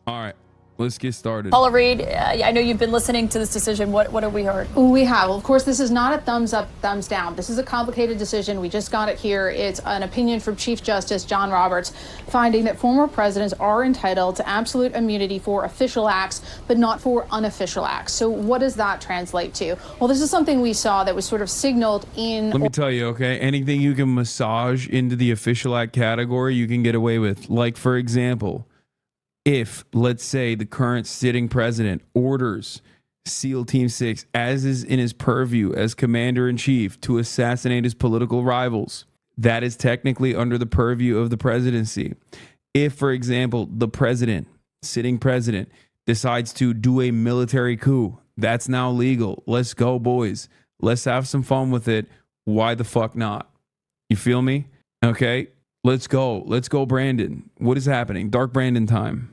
All right, let's get started. Paula Reed, I know you've been listening to this decision. What have we heard? We have. Of course, this is not a thumbs up, thumbs down. This is a complicated decision. We just got it here. It's an opinion from Chief Justice John Roberts finding that former presidents are entitled to absolute immunity for official acts, but not for unofficial acts. So what does that translate to? Well, this is something we saw that was sort of signaled in... Let me tell you, okay? Anything you can massage into the official act category, you can get away with. Like, for example, if, let's say, the current sitting president orders SEAL Team 6, as is in his purview as commander-in-chief, to assassinate his political rivals, that is technically under the purview of the presidency. If, for example, the president, sitting president, decides to do a military coup, that's now legal. Let's go, boys. Let's have some fun with it. Why the fuck not? You feel me? Okay, let's go. Let's go, Brandon. What is happening? Dark Brandon time.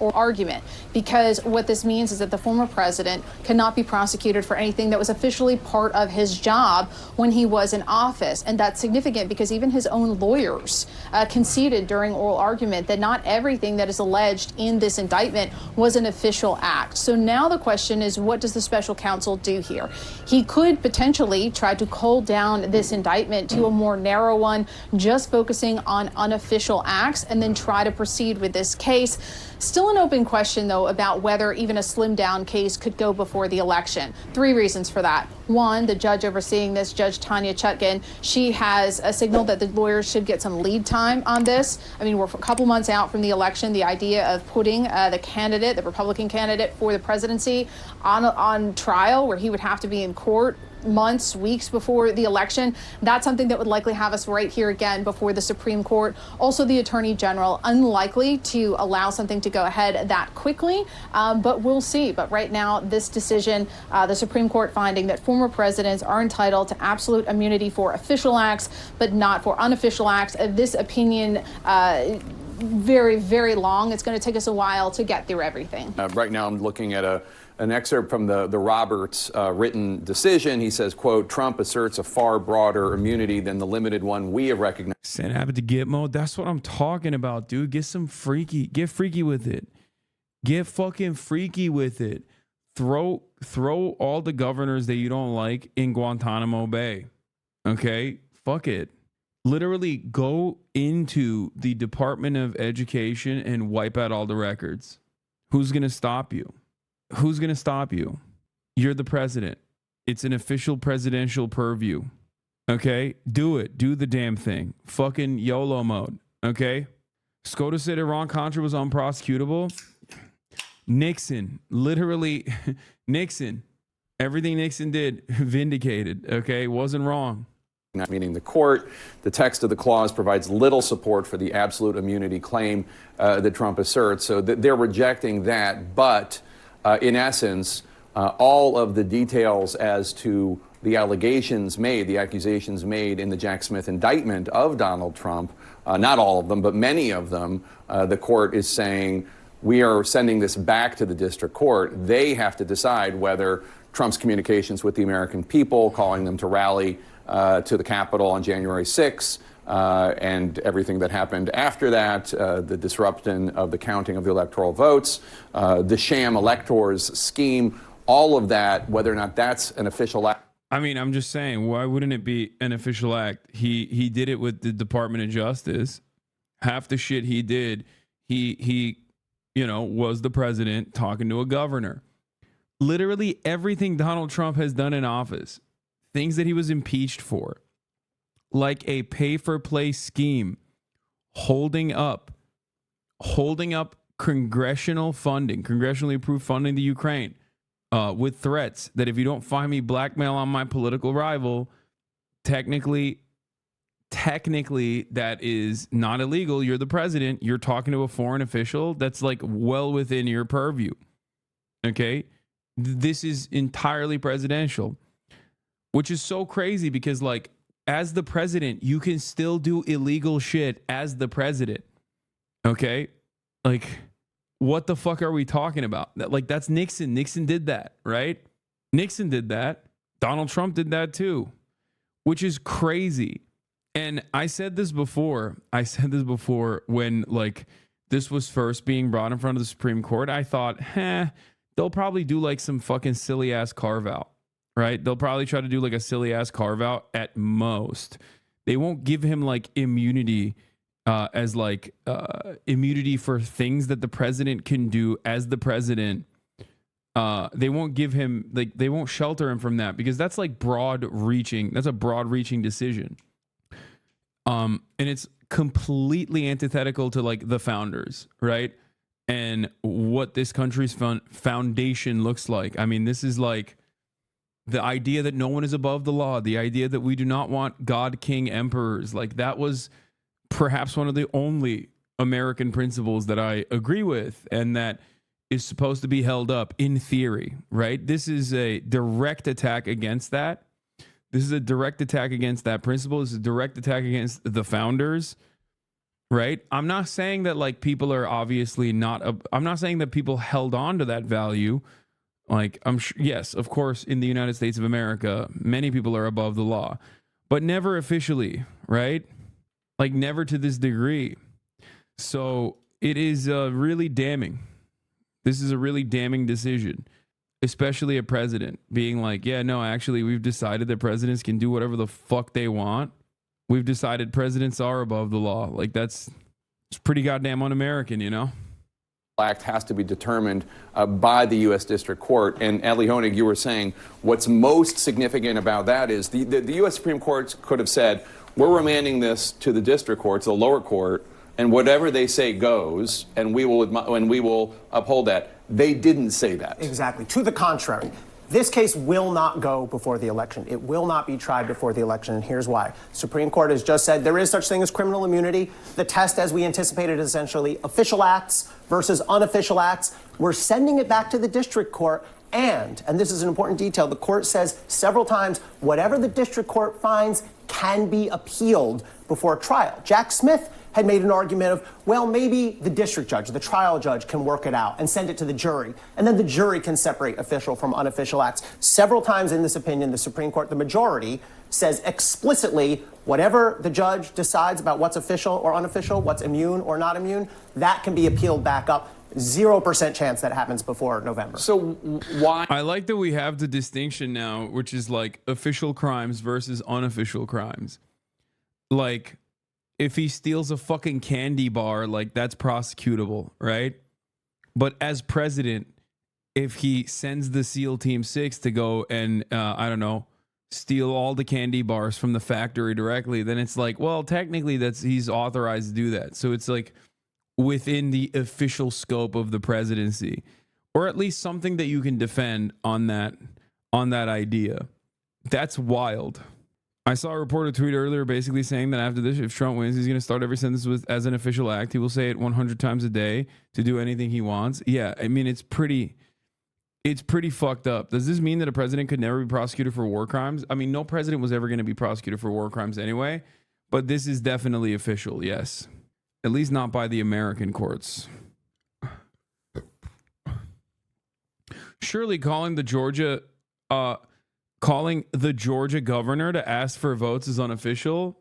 Or argument, because what this means is that the former president cannot be prosecuted for anything that was officially part of his job when he was in office. And that's significant because even his own lawyers conceded during oral argument that not everything that is alleged in this indictment was an official act. So now the question is, what does the special counsel do here? He could potentially try to cull down this indictment to a more narrow one, just focusing on unofficial acts, and then try to proceed with this case. Still an open question, though, about whether even a slimmed down case could go before the election. 3 reasons for that. One, the judge overseeing this, Judge Tanya Chutkan, she has signaled that the lawyers should get some lead time on this. I mean, we're a couple months out from the election. The idea of putting the Republican candidate for the presidency on trial, where he would have to be in court months, weeks before the election, that's something that would likely have us right here again before the Supreme Court. Also, the Attorney General, unlikely to allow something to go ahead that quickly, but we'll see. But right now, this decision, the Supreme Court finding that former presidents are entitled to absolute immunity for official acts, but not for unofficial acts. This opinion, very, very long. It's going to take us a while to get through everything. Right now, I'm looking at an excerpt from the Roberts written decision. He says, quote, Trump asserts a far broader immunity than the limited one we have recognized. Send habit to Gitmo. That's what I'm talking about, dude. Get freaky with it. Get fucking freaky with it. Throw all the governors that you don't like in Guantanamo Bay. Okay? Fuck it. Literally go into the Department of Education and wipe out all the records. Who's going to stop you? Who's going to stop you? You're the president. It's an official presidential purview. Okay? Do it. Do the damn thing. Fucking YOLO mode. Okay? SCOTUS said Iran-Contra was unprosecutable. Nixon. Literally, Nixon. Everything Nixon did, vindicated. Okay? Wasn't wrong. Meaning the court. The text of the clause provides little support for the absolute immunity claim that Trump asserts. So they're rejecting that. But in essence, all of the details as to the allegations made, the accusations made in the Jack Smith indictment of Donald Trump, not all of them, but many of them, the court is saying, we are sending this back to the district court. They have to decide whether Trump's communications with the American people, calling them to rally to the Capitol on January 6th, and everything that happened after that, the disruption of the counting of the electoral votes, the sham electors scheme, all of that, whether or not that's an official act. I mean, I'm just saying, why wouldn't it be an official act? He did it with the Department of Justice. Half the shit he did, he was the president talking to a governor. Literally everything Donald Trump has done in office, things that he was impeached for, like a pay-for-play scheme, holding up congressionally approved funding to Ukraine, with threats that if you don't find me blackmail on my political rival, technically that is not illegal. You're the president. You're talking to a foreign official. That's like well within your purview. Okay? This is entirely presidential, which is so crazy because, like, as the president, you can still do illegal shit as the president. Okay? Like, what the fuck are we talking about? Like, that's Nixon. Nixon did that, right? Nixon did that. Donald Trump did that too, which is crazy. And I said this before when, like, this was first being brought in front of the Supreme Court, I thought, they'll probably do like some fucking silly ass carve out, right? They'll probably try to do like a silly ass carve out at most. They won't give him like immunity as like immunity for things that the president can do as the president. They won't give him like, they won't shelter him from that because that's like broad reaching. That's a broad reaching decision. And it's completely antithetical to like the founders, right? And what this country's foundation looks like. I mean, this is like the idea that no one is above the law, the idea that we do not want God, king, emperors. Like that was perhaps one of the only American principles that I agree with and that is supposed to be held up in theory, right? This is a direct attack against that. This is a direct attack against that principle. This is a direct attack against the founders, right? I'm not saying that like people are obviously not, I'm not saying that people held on to that value. Like I'm sure, yes, of course, in the United States of America, many people are above the law, but never officially, right? Like never to this degree. So it is really damning. This is a really damning decision. Especially a president being like, yeah, no, actually, we've decided that presidents can do whatever the fuck they want. We've decided presidents are above the law. Like, it's pretty goddamn un-American, you know? Act has to be determined by the U.S. District Court. And Adley Honig, you were saying what's most significant about that is the U.S. Supreme Court could have said, we're remanding this to the district courts, the lower court, and whatever they say goes, and we will uphold that. They didn't say that. Exactly. To the contrary. This case will not go before the election. It will not be tried before the election, and here's why. Supreme Court has just said there is such thing as criminal immunity. The test, as we anticipated, is essentially official acts versus unofficial acts. We're sending it back to the district court, and this is an important detail, the court says several times, whatever the district court finds can be appealed before trial. Jack Smith had made an argument of, well, maybe the district judge, the trial judge can work it out and send it to the jury, and then the jury can separate official from unofficial acts. Several times in this opinion, the Supreme Court, the majority, says explicitly whatever the judge decides about what's official or unofficial, what's immune or not immune, that can be appealed back up. 0% chance that happens before November. So why? I like that we have the distinction now, which is like official crimes versus unofficial crimes. Like, if he steals a fucking candy bar, like that's prosecutable, right? But as president, if he sends the SEAL Team 6 to go and, I don't know, steal all the candy bars from the factory directly, then it's like, well, technically he's authorized to do that. So it's like within the official scope of the presidency, or at least something that you can defend on that idea. That's wild. I saw a reporter tweet earlier basically saying that after this, if Trump wins, he's going to start every sentence as an official act. He will say it 100 times a day to do anything he wants. Yeah, I mean, it's pretty fucked up. Does this mean that a president could never be prosecuted for war crimes? I mean, no president was ever going to be prosecuted for war crimes anyway, but this is definitely official, yes. At least not by the American courts. Surely calling the Georgia governor to ask for votes is unofficial.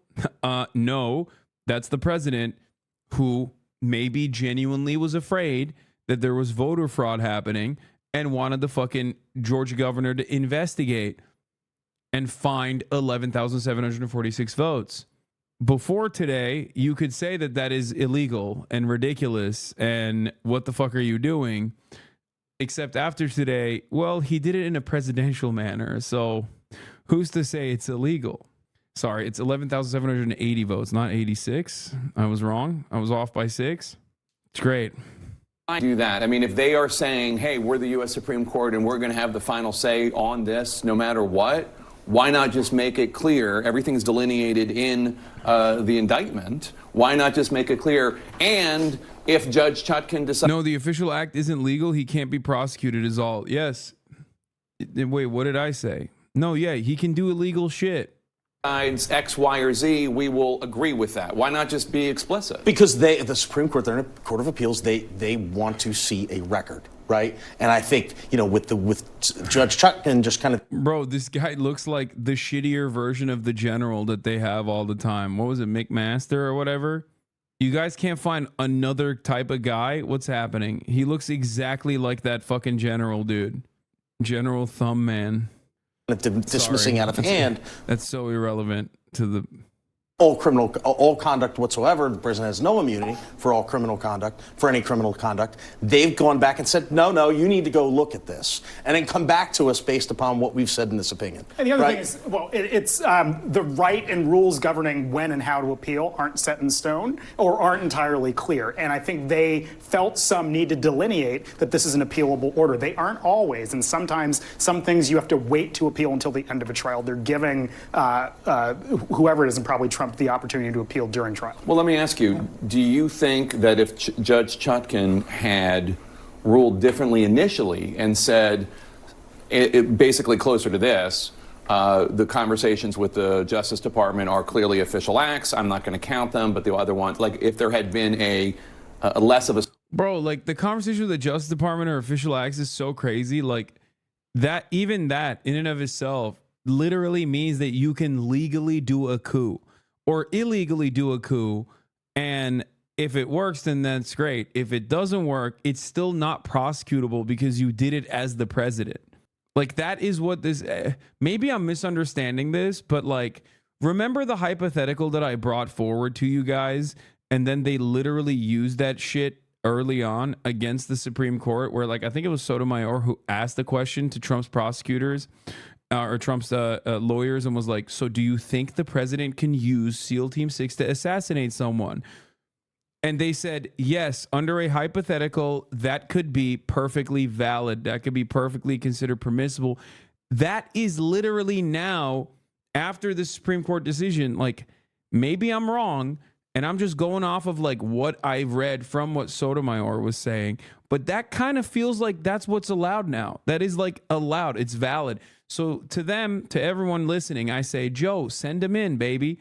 No, that's the president who maybe genuinely was afraid that there was voter fraud happening and wanted the fucking Georgia governor to investigate and find 11,746 votes. Before today, you could say that that is illegal and ridiculous and what the fuck are you doing? Except after today, well, he did it in a presidential manner. So who's to say it's illegal? Sorry, it's 11,780 votes, not 86. I was wrong. I was off by 6. It's great. I do that. I mean, if they are saying, hey, we're the U.S. Supreme Court and we're going to have the final say on this no matter what, why not just make it clear? Everything's delineated in the indictment. Why not just make it clear? And if Judge Chutkan decides... No, the official act isn't legal. He can't be prosecuted is all. Yes. Wait, what did I say? No, yeah, he can do illegal shit. Decides X, Y, or Z, we will agree with that. Why not just be explicit? Because the Supreme Court, they're in a court of appeals, they want to see a record, right? And I think, with Judge Chutkan just kind of... Bro, this guy looks like the shittier version of the general that they have all the time. What was it, McMaster or whatever? You guys can't find another type of guy? What's happening? He looks exactly like that fucking general dude. General Thumb Man. Dismissing Sorry. out of hand That's so irrelevant to the... all conduct whatsoever. The president has no immunity for all criminal conduct, for any criminal conduct. They've gone back and said, no, you need to go look at this and then come back to us based upon what we've said in this opinion. And the other thing is, well, it's the right and rules governing when and how to appeal aren't set in stone or aren't entirely clear. And I think they felt some need to delineate that this is an appealable order. They aren't always. And sometimes some things you have to wait to appeal until the end of a trial. They're giving whoever it is, and probably Trump, the opportunity to appeal during trial. Well, let me ask you, do you think that if Judge Chutkan had ruled differently initially and said, basically closer to this, the conversations with the Justice Department are clearly official acts, I'm not going to count them, but the other one, like if there had been a less of a... Bro, like the conversation with the Justice Department or official acts is so crazy. Like that, even that in and of itself literally means that you can legally do a coup or illegally do a coup, and if it works, then that's great. If it doesn't work, it's still not prosecutable because you did it as the president. Like that is what this, maybe I'm misunderstanding this, but like, remember the hypothetical that I brought forward to you guys, and then they literally used that shit early on against the Supreme Court, where like, I think it was Sotomayor who asked the question to Trump's prosecutors, or Trump's lawyers, and was like, so do you think the president can use SEAL Team 6 to assassinate someone? And they said, yes, under a hypothetical, that could be perfectly valid. That could be perfectly considered permissible. That is literally now, after the Supreme Court decision, like maybe I'm wrong, and I'm just going off of like what I read from what Sotomayor was saying, but that kind of feels like that's what's allowed now. That is like allowed. It's valid. So to them, to everyone listening, I say, Joe, send them in, baby.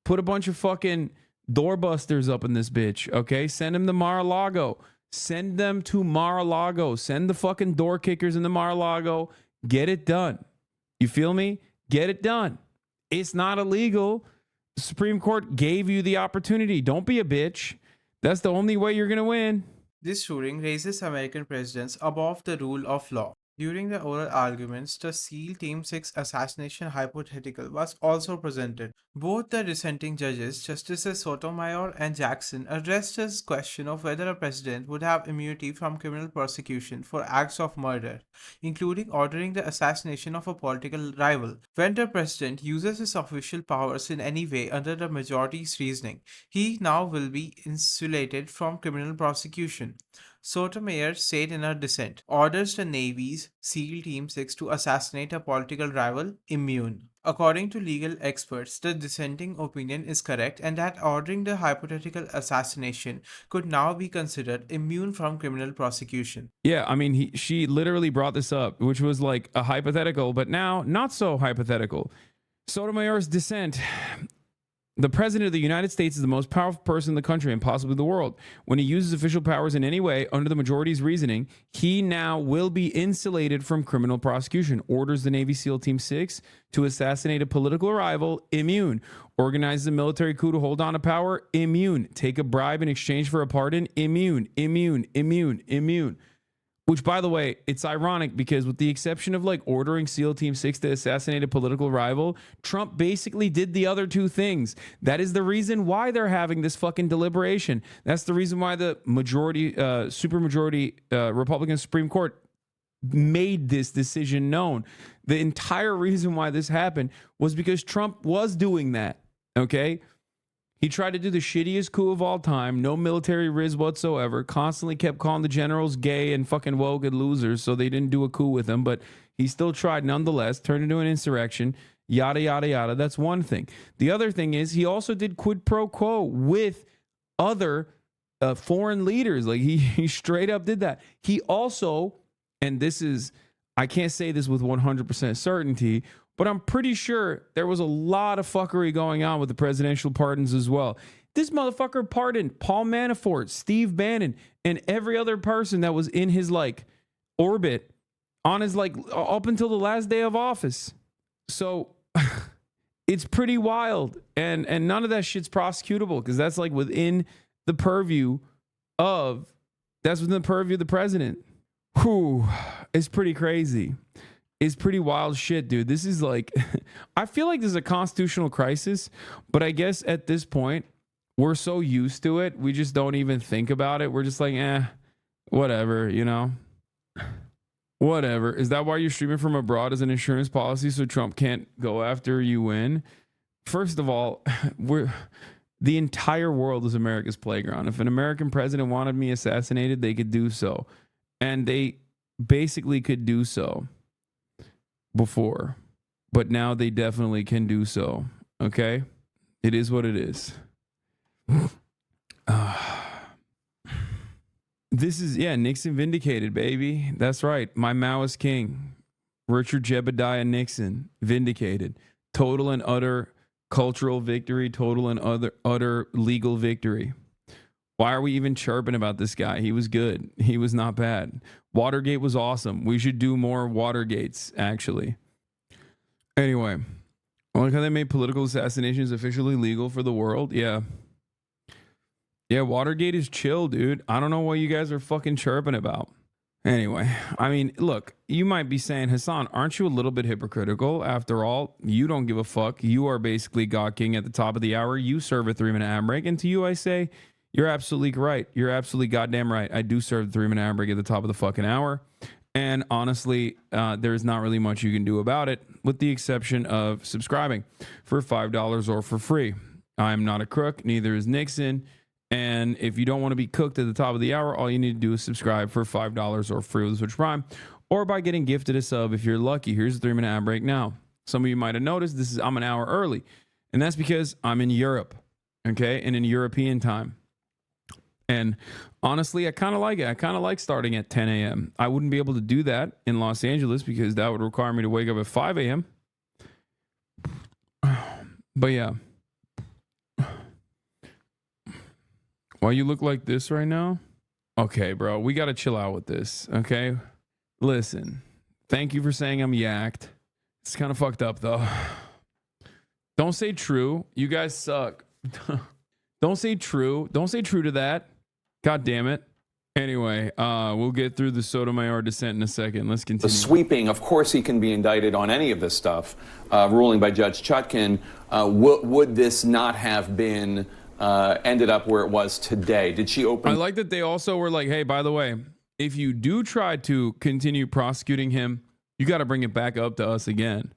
Put a bunch of fucking doorbusters up in this bitch, okay? Send them to Mar-a-Lago. Send them to Mar-a-Lago. Send the fucking door kickers in the Mar-a-Lago. Get it done. You feel me? Get it done. It's not illegal. The Supreme Court gave you the opportunity. Don't be a bitch. That's the only way you're going to win. This ruling raises American presidents above the rule of law. During the oral arguments, the SEAL Team 6 assassination hypothetical was also presented. Both the dissenting judges, Justices Sotomayor and Jackson, addressed this question of whether a president would have immunity from criminal prosecution for acts of murder, including ordering the assassination of a political rival. When the president uses his official powers in any way under the majority's reasoning, he now will be insulated from criminal prosecution. Sotomayor said in her dissent, orders the Navy's SEAL Team 6 to assassinate a political rival immune. According to legal experts, the dissenting opinion is correct and that ordering the hypothetical assassination could now be considered immune from criminal prosecution. Yeah, I mean, she literally brought this up, which was like a hypothetical, but now not so hypothetical. Sotomayor's dissent. The president of the United States is the most powerful person in the country and possibly the world. When he uses official powers in any way under the majority's reasoning, he now will be insulated from criminal prosecution. Orders the Navy SEAL Team 6 to assassinate a political rival, immune. Organizes a military coup to hold on to power, immune. Take a bribe in exchange for a pardon, immune, immune, immune, immune. Which, by the way, it's ironic because with the exception of like ordering SEAL Team 6 to assassinate a political rival, Trump basically did the other two things. That is the reason why they're having this fucking deliberation. That's the reason why the majority, supermajority Republican Supreme Court made this decision known. The entire reason why this happened was because Trump was doing that, okay? He tried to do the shittiest coup of all time, no military riz whatsoever, constantly kept calling the generals gay and fucking woke and losers, so they didn't do a coup with him, but he still tried nonetheless, turned into an insurrection, yada, yada, yada. That's one thing. The other thing is he also did quid pro quo with other foreign leaders. Like he straight up did that. He also, and this is, I can't say this with 100% certainty, but I'm pretty sure there was a lot of fuckery going on with the presidential pardons as well. This motherfucker pardoned Paul Manafort, Steve Bannon, and every other person that was in his like orbit on his like up until the last day of office. So It's pretty wild. And none of that shit's prosecutable because that's like within the purview of the president. Whew. It's pretty crazy. It's pretty wild shit, dude. This is like, I feel like this is a constitutional crisis, but I guess at this point, we're so used to it, we just don't even think about it. We're just like, whatever, you know? Whatever. Is that why you're streaming from abroad as an insurance policy so Trump can't go after you win? First of all, the entire world is America's playground. If an American president wanted me assassinated, they could do so. And they basically could do so before. But now they definitely can do so. Okay? It is what it is. This is, Nixon vindicated, baby. That's right. My Maoist king, Richard Jebediah Nixon, vindicated. Total and utter cultural victory, total and utter legal victory. Why are we even chirping about this guy? He was good. He was not bad. Watergate was awesome. We should do more Watergates, actually. Anyway, I like how they made political assassinations officially legal for the world. Yeah. Yeah, Watergate is chill, dude. I don't know what you guys are fucking chirping about. Anyway, I mean, look, you might be saying, Hasan, aren't you a little bit hypocritical? After all, you don't give a fuck. You are basically God King at the top of the hour. You serve a 3-minute ad break. And to you, I say, you're absolutely right. You're absolutely goddamn right. I do serve the 3-minute ad break at the top of the fucking hour. And honestly, there's not really much you can do about it, with the exception of subscribing for $5 or for free. I'm not a crook. Neither is Nixon. And if you don't want to be cooked at the top of the hour, all you need to do is subscribe for $5 or free with Switch Prime, or by getting gifted a sub if you're lucky. Here's a 3-minute ad break now. Some of you might have noticed I'm an hour early, and that's because I'm in Europe, okay, and in European time. And honestly, I kind of like it. I kind of like starting at 10 a.m. I wouldn't be able to do that in Los Angeles because that would require me to wake up at 5 a.m. But yeah. Why you look like this right now? Okay, bro, we got to chill out with this, okay? Listen, thank you for saying I'm yacked. It's kind of fucked up, though. Don't say true. You guys suck. Don't say true. Don't say true to that. God damn it. Anyway, we'll get through the Sotomayor dissent in a second. Let's continue. The sweeping, of course, he can be indicted on any of this stuff. Ruling by Judge Chutkan. Would this not have been ended up where it was today? Did she open? I like that they also were like, hey, by the way, if you do try to continue prosecuting him, you got to bring it back up to us again.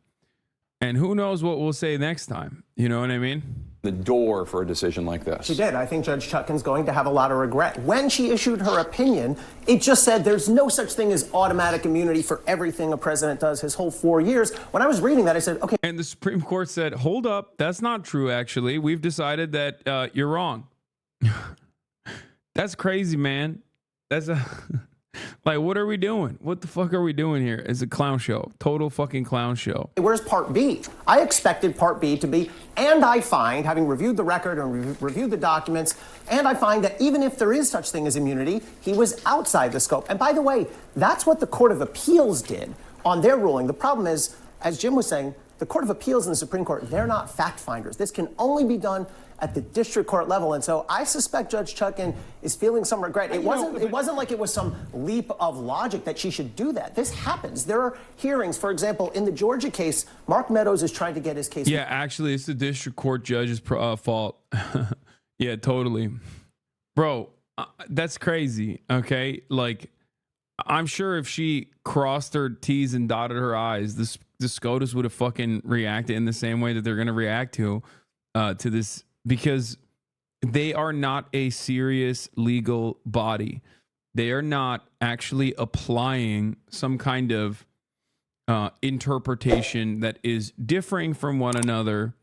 And who knows what we'll say next time. You know what I mean? The door for a decision like this. She did. I think Judge Chutkan's going to have a lot of regret. When she issued her opinion, it just said there's no such thing as automatic immunity for everything a president does his whole 4 years. When I was reading that, I said, okay. And the Supreme Court said, hold up, that's not true, actually. We've decided that you're wrong. That's crazy, man. That's a... Like, what are we doing? What the fuck are we doing here? It's a clown show. Total fucking clown show. Where's Part B? I expected Part B to be, and I find, having reviewed the record and reviewed the documents, and I find that even if there is such thing as immunity, he was outside the scope. And by the way, that's what the Court of Appeals did on their ruling. The problem is, as Jim was saying, the Court of Appeals and the Supreme Court, they're not fact finders. This can only be done at the district court level. And so I suspect Judge Chutkan is feeling some regret. It wasn't like it was some leap of logic that she should do that. This happens. There are hearings. For example, in the Georgia case, Mark Meadows is trying to get his case. Yeah, actually, it's the district court judge's fault. Yeah, totally. Bro, that's crazy, okay? Like, I'm sure if she crossed her T's and dotted her I's, the SCOTUS would have fucking reacted in the same way that they're going to react to this, because they are not a serious legal body. They are not actually applying some kind of interpretation that is differing from one another.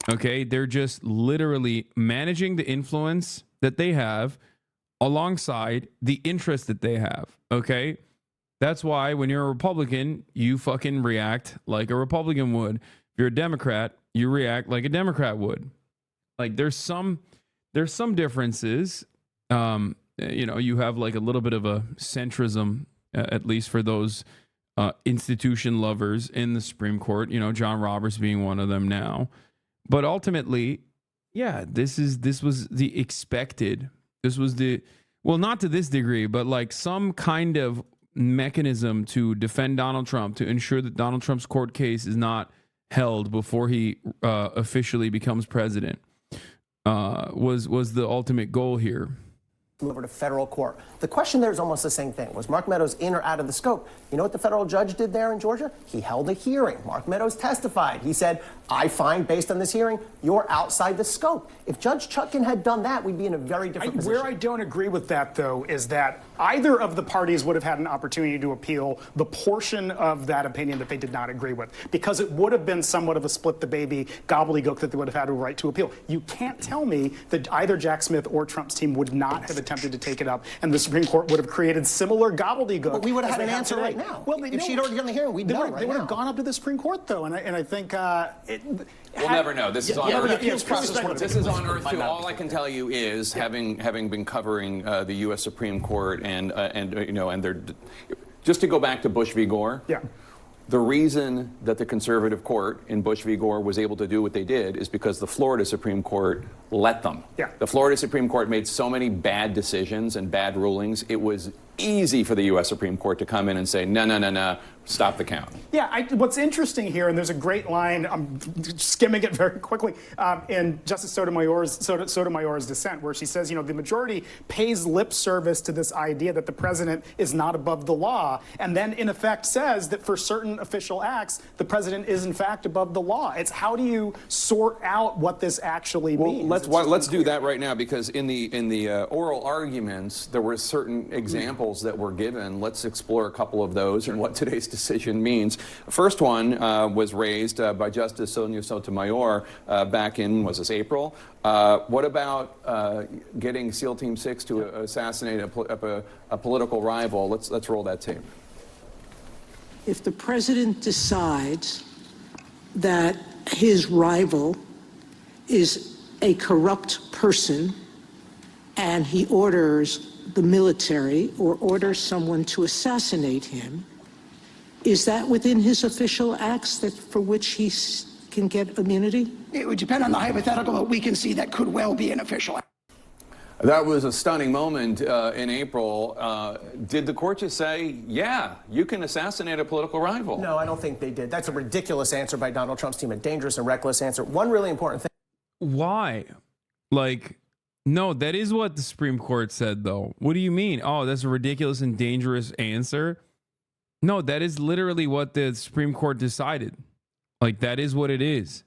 Okay, they're just literally managing the influence that they have alongside the interest that they have. Okay, that's why when you're a Republican, you fucking react like a Republican would. If you're a Democrat, you react like a Democrat would. Like, there's some differences. You know, you have like a little bit of a centrism, at least for those institution lovers in the Supreme Court. You know, John Roberts being one of them now. But ultimately, yeah, this was the expected. This was the, well, not to this degree, but like some kind of mechanism to defend Donald Trump, to ensure that Donald Trump's court case is not held before he officially becomes president, was the ultimate goal here. Over to federal court. The question there is almost the same thing. Was Mark Meadows in or out of the scope? You know what the federal judge did there in Georgia? He held a hearing. Mark Meadows testified. He said, I find, based on this hearing, you're outside the scope. If Judge Chutkan had done that, we'd be in a very different position. Where I don't agree with that, though, is that either of the parties would have had an opportunity to appeal the portion of that opinion that they did not agree with, because it would have been somewhat of a split the baby gobbledygook that they would have had a right to appeal. You can't tell me that either Jack Smith or Trump's team would not have attempted to take it up, and the Supreme Court would have created similar gobbledygook. But we would have had an have answer today. right now. Well, if she'd already done the hearing, we'd know right now. They would have gone up to the Supreme Court, though, and I think We'll never know. This is on Earth. This is on Earth too. All I can tell you is, having been covering the U.S. Supreme Court and their, just to go back to Bush v. Gore. Yeah. The reason that the conservative court in Bush v. Gore was able to do what they did is because the Florida Supreme Court let them. Yeah. The Florida Supreme Court made so many bad decisions and bad rulings, it was easy for the U.S. Supreme Court to come in and say, no, stop the count. Yeah, what's interesting here, and there's a great line, I'm skimming it very quickly, in Justice Sotomayor's dissent, where she says, the majority pays lip service to this idea that the president is not above the law, and then in effect says that for certain official acts, the president is in fact above the law. It's how do you sort out what this actually means? Let's do that right now, because in the oral arguments, there were certain examples that were given. Let's explore a couple of those and what today's decision means. First one was raised by Justice Sotomayor back in, was this April? What about getting SEAL Team 6 to assassinate a political rival? Let's roll that tape. If the president decides that his rival is a corrupt person and he orders the military or orders someone to assassinate him, is that within his official acts for which he can get immunity? It would depend on the hypothetical, but we can see that could well be an official act. That was a stunning moment in April. Did the court just say, yeah, you can assassinate a political rival? No, I don't think they did. That's a ridiculous answer by Donald Trump's team, a dangerous and reckless answer. One really important thing. Why? No, that is what the Supreme Court said, though. What do you mean? Oh, that's a ridiculous and dangerous answer. No, that is literally what the Supreme Court decided. That is what it is.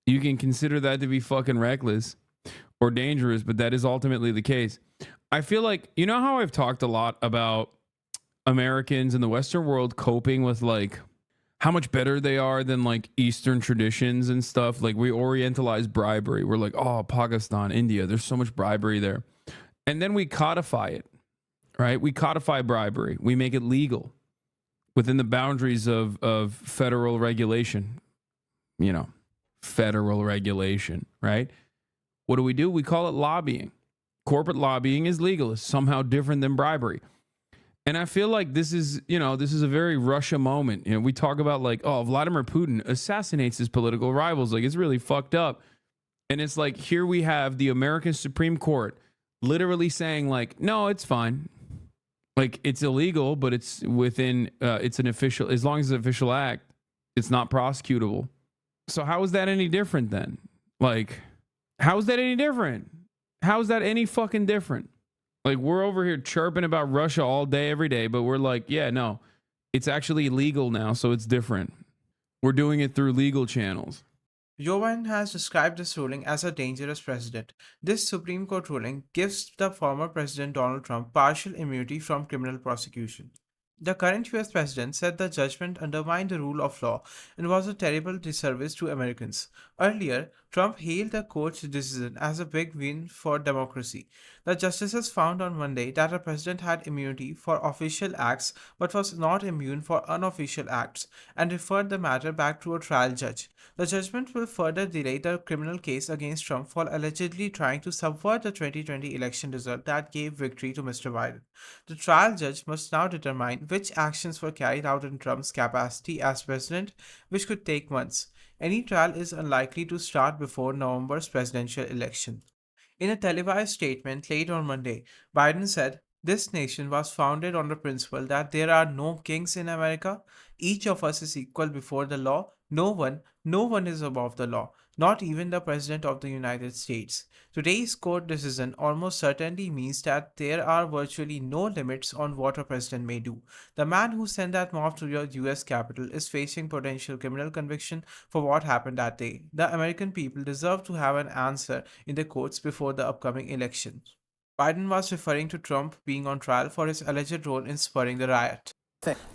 You can consider that to be fucking reckless or dangerous, but that is ultimately the case. I feel like, you know how I've talked a lot about Americans in the Western world coping with how much better they are than Eastern traditions and stuff. We orientalize bribery. We're like, oh, Pakistan, India, there's so much bribery there. And then we codify it, right? We codify bribery. We make it legal within the boundaries of federal regulation, federal regulation, right? What do? We call it lobbying. Corporate lobbying is legal. It's somehow different than bribery. And I feel like this is a very Russia moment. We talk about Vladimir Putin assassinates his political rivals. It's really fucked up. And it's here we have the American Supreme Court literally saying no, it's fine. It's illegal, but it's within, it's an official, as long as it's an official act, it's not prosecutable. So how is that any different then? How is that any different? How is that any fucking different? We're over here chirping about Russia all day, every day, but we're yeah, no, it's actually legal now, so it's different. We're doing it through legal channels. Joe Biden has described this ruling as a dangerous precedent. This Supreme Court ruling gives the former President Donald Trump partial immunity from criminal prosecution. The current US president said the judgment undermined the rule of law and was a terrible disservice to Americans. Earlier, Trump hailed the court's decision as a big win for democracy. The justices found on Monday that a president had immunity for official acts but was not immune for unofficial acts, and referred the matter back to a trial judge. The judgment will further delay the criminal case against Trump for allegedly trying to subvert the 2020 election result that gave victory to Mr. Biden. The trial judge must now determine which actions were carried out in Trump's capacity as president, which could take months. any trial is unlikely to start before November's presidential election. In a televised statement late on Monday, Biden said, "This nation was founded on the principle that there are no kings in America. Each of us is equal before the law. No one is above the law, not even the President of the United States." Today's court decision almost certainly means that there are virtually no limits on what a president may do. The man who sent that mob to your US Capitol is facing potential criminal conviction for what happened that day. The American people deserve to have an answer in the courts before the upcoming election. Biden was referring to Trump being on trial for his alleged role in spurring the riot.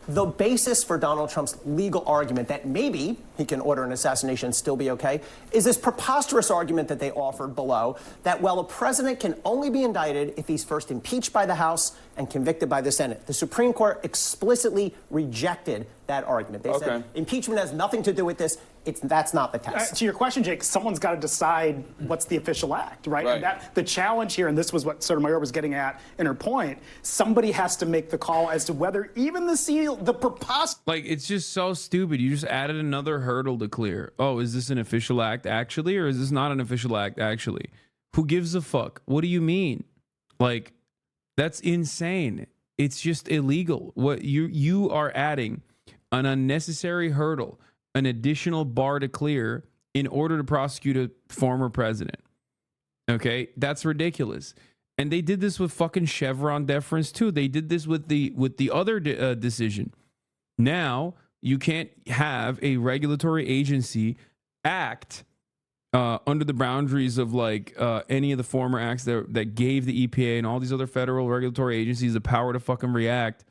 The basis for Donald Trump's legal argument that maybe he can order an assassination and still be okay is this preposterous argument that they offered below that, well, a president can only be indicted if he's first impeached by the House and convicted by the Senate. The Supreme Court explicitly rejected that argument. They said impeachment has nothing to do with this. That's not the test. To your question, Jake, someone's got to decide what's the official act, right? And that the challenge here, and this was what Sotomayor was getting at in her point, somebody has to make the call as to whether even the preposterous... Like, it's just so stupid. You just added another hurdle to clear. Oh, is this an official act actually, or is this not an official act actually? Who gives a fuck? What do you mean? Like, that's insane. It's just illegal. What you are adding an unnecessary hurdle, an additional bar to clear in order to prosecute a former president. Okay, that's ridiculous. And they did this with fucking Chevron deference too. They did this with the other decision. Now you can't have a regulatory agency act under the boundaries of like any of the former acts that gave the EPA and all these other federal regulatory agencies the power to fucking react,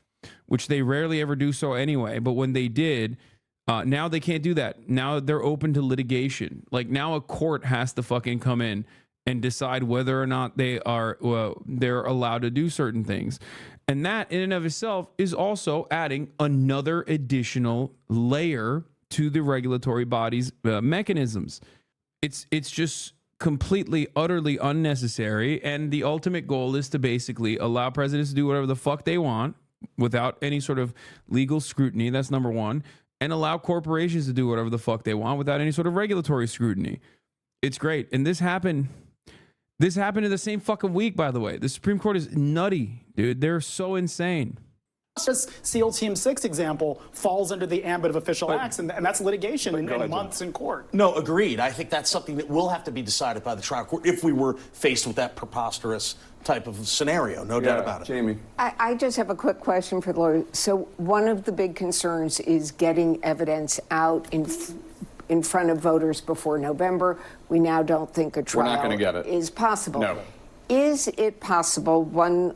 which they rarely ever do so anyway. But when they did, now they can't do that. Now they're open to litigation. Like, now a court has to fucking come in and decide whether or not they're allowed to do certain things. And that in and of itself is also adding another additional layer to the regulatory body's mechanisms. It's just completely, utterly unnecessary. And the ultimate goal is to basically allow presidents to do whatever the fuck they want without any sort of legal scrutiny. That's number one. And allow corporations to do whatever the fuck they want without any sort of regulatory scrutiny. It's great. And this happened in the same fucking week, by the way. The Supreme Court is nutty, dude. They're so insane. SEAL Team 6 example falls under the ambit of official acts, and that's litigation in months in court. No, agreed. I think that's something that will have to be decided by the trial court if we were faced with that preposterous type of scenario. No doubt about it. Jamie. I just have a quick question for the lawyer. So one of the big concerns is getting evidence out in front of voters before November. We now don't think a trial We're not gonna get it. is possible. No. Is it possible, one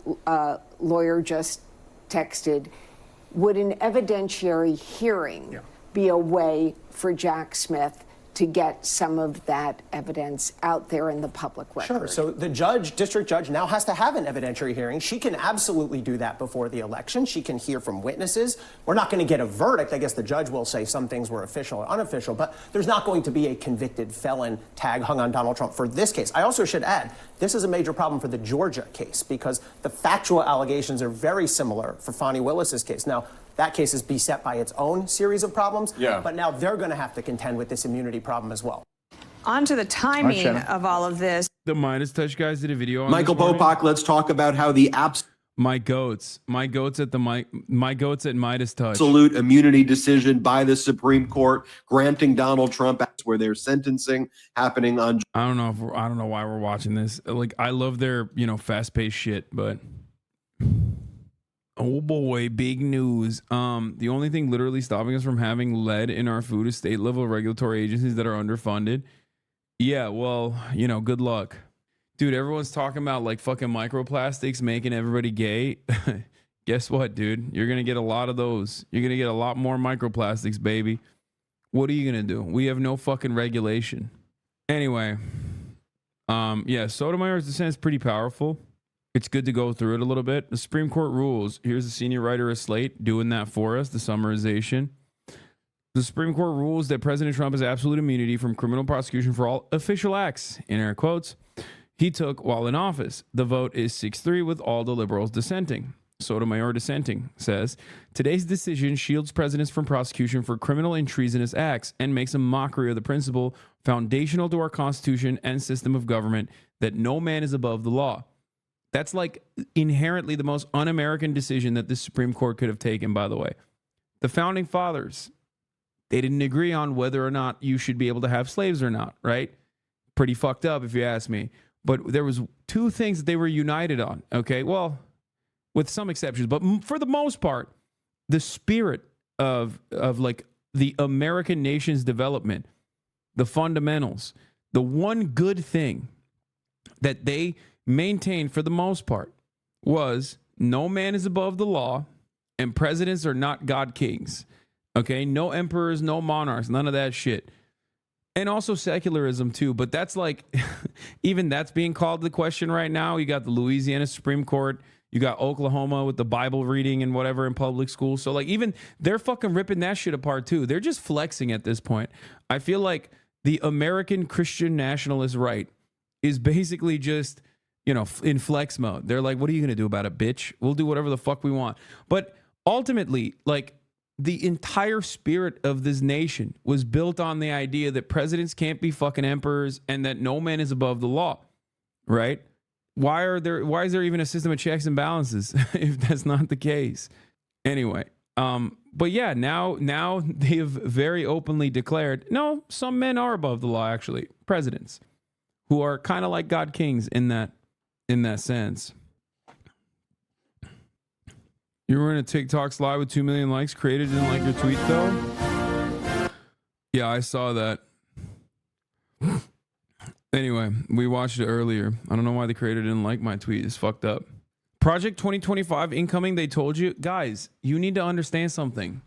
lawyer just texted, would an evidentiary hearing be a way for Jack Smith to get some of that evidence out there in the public record? Sure. So the district judge now has to have an evidentiary hearing. She can absolutely do that before the election. She can hear from witnesses. We're not going to get a verdict. I guess the judge will say some things were official or unofficial, but there's not going to be a convicted felon tag hung on Donald Trump for this case. I also should add, this is a major problem for the Georgia case because the factual allegations are very similar for Fani Willis's case. Now, that case is beset by its own series of problems, but now they're going to have to contend with this immunity problem as well. On to the timing of all of this. The Midas Touch guys did a video on Michael Popak, let's talk about how the my goats at Midas Touch. Absolute immunity decision by the Supreme Court granting Donald Trump where their sentencing happening on. I don't know why we're watching this. Like, I love their, fast-paced shit, but oh boy, big news. The only thing literally stopping us from having lead in our food is state level regulatory agencies that are underfunded. Yeah, well, good luck. Dude, everyone's talking about like fucking microplastics making everybody gay. Guess what, dude? You're going to get a lot of those. You're going to get a lot more microplastics, baby. What are you going to do? We have no fucking regulation. Anyway, Sotomayor's dissent is pretty powerful. It's good to go through it a little bit. The Supreme Court rules. Here's the senior writer of Slate doing that for us, the summarization. The Supreme Court rules that President Trump has absolute immunity from criminal prosecution for all official acts, in air quotes, he took while in office. The vote is 6-3 with all the liberals dissenting. Sotomayor dissenting says, today's decision shields presidents from prosecution for criminal and treasonous acts and makes a mockery of the principle foundational to our Constitution and system of government that no man is above the law. That's like inherently the most un-American decision that the Supreme Court could have taken, by the way. The founding fathers, they didn't agree on whether or not you should be able to have slaves or not, right? Pretty fucked up if you ask me. But there was two things that they were united on, okay? Well, with some exceptions, but for the most part, the spirit of like the American nation's development, the fundamentals, the one good thing that they maintained for the most part was no man is above the law and presidents are not God kings. Okay, no emperors, no monarchs, none of that shit. And also secularism too, but that's like, even that's being called the question right now. You got the Louisiana Supreme Court, you got Oklahoma with the Bible reading and whatever in public school. So like even they're fucking ripping that shit apart too. They're just flexing at this point. I feel like the American Christian nationalist right is basically just, you know, in flex mode. They're like, what are you going to do about it, bitch? We'll do whatever the fuck we want. But ultimately, like, the entire spirit of this nation was built on the idea that presidents can't be fucking emperors and that no man is above the law, right? Why is there even a system of checks and balances if that's not the case? Anyway, but yeah, now they have very openly declared, no, some men are above the law, actually, presidents, who are kind of like God kings in that sense. You were in a TikTok slide with 2 million likes. Creator didn't like your tweet though. Yeah, I saw that. Anyway, we watched it earlier. I don't know why the creator didn't like my tweet. It's fucked up. Project 2025 incoming, they told you. Guys, you need to understand something.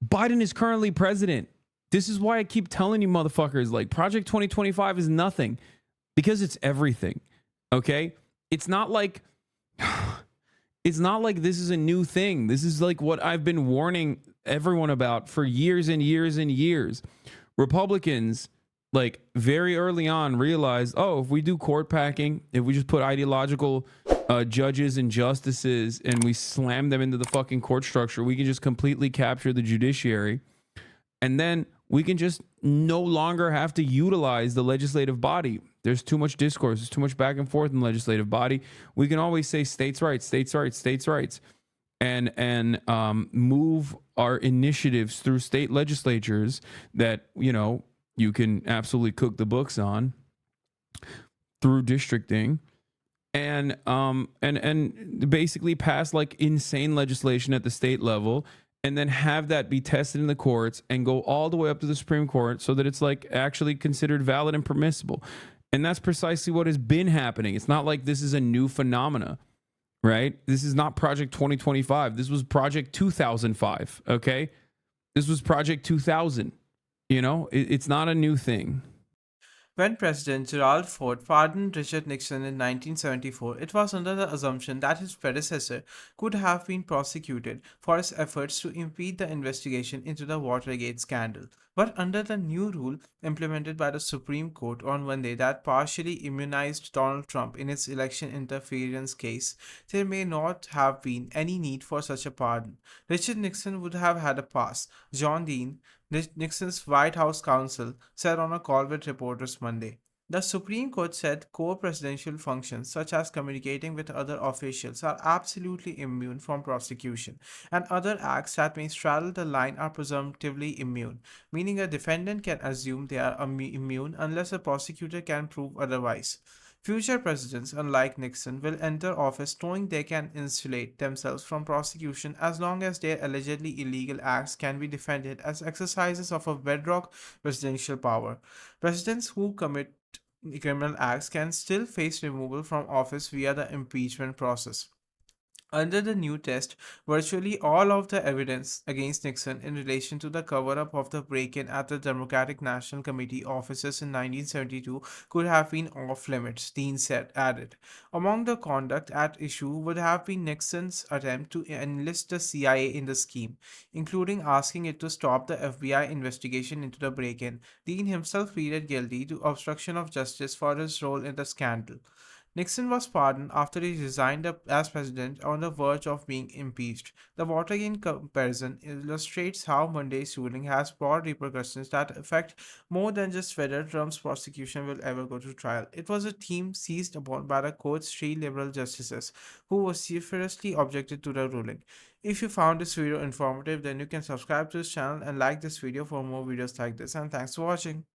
Biden is currently president. This is why I keep telling you motherfuckers, like, Project 2025 is nothing. Because it's everything. Okay? It's not like this is a new thing. This is like what I've been warning everyone about for years and years and years. Republicans, like, very early on realized, oh, if we do court packing, if we just put ideological judges and justices and we slam them into the fucking court structure, we can just completely capture the judiciary. And then we can just no longer have to utilize the legislative body. There's too much discourse. There's too much back and forth in the legislative body. We can always say states' rights, states' rights, states' rights, and move our initiatives through state legislatures that, you know, you can absolutely cook the books on through districting, and basically pass like insane legislation at the state level, and then have that be tested in the courts and go all the way up to the Supreme Court so that it's like actually considered valid and permissible. And that's precisely what has been happening. It's not like this is a new phenomena, right? This is not Project 2025. This was Project 2005, okay? This was Project 2000. You know, it's not a new thing. When President Gerald Ford pardoned Richard Nixon in 1974, it was under the assumption that his predecessor could have been prosecuted for his efforts to impede the investigation into the Watergate scandal. But under the new rule implemented by the Supreme Court on Monday that partially immunized Donald Trump in its election interference case, there may not have been any need for such a pardon. Richard Nixon would have had a pass. John Dean, Nixon's White House counsel, said on a call with reporters Monday. The Supreme Court said core presidential functions, such as communicating with other officials, are absolutely immune from prosecution, and other acts that may straddle the line are presumptively immune, meaning a defendant can assume they are immune unless a prosecutor can prove otherwise. Future presidents, unlike Nixon, will enter office knowing they can insulate themselves from prosecution as long as their allegedly illegal acts can be defended as exercises of a bedrock presidential power. Presidents who commit criminal acts can still face removal from office via the impeachment process. Under the new test, virtually all of the evidence against Nixon in relation to the cover-up of the break-in at the Democratic National Committee offices in 1972 could have been off-limits, Dean added. Among the conduct at issue would have been Nixon's attempt to enlist the CIA in the scheme, including asking it to stop the FBI investigation into the break-in. Dean himself pleaded guilty to obstruction of justice for his role in the scandal. Nixon was pardoned after he resigned as president on the verge of being impeached. The Watergate comparison illustrates how Monday's ruling has broad repercussions that affect more than just whether Trump's prosecution will ever go to trial. It was a theme seized upon by the court's three liberal justices, who vociferously objected to the ruling. If you found this video informative, then you can subscribe to this channel and like this video for more videos like this. And thanks for watching.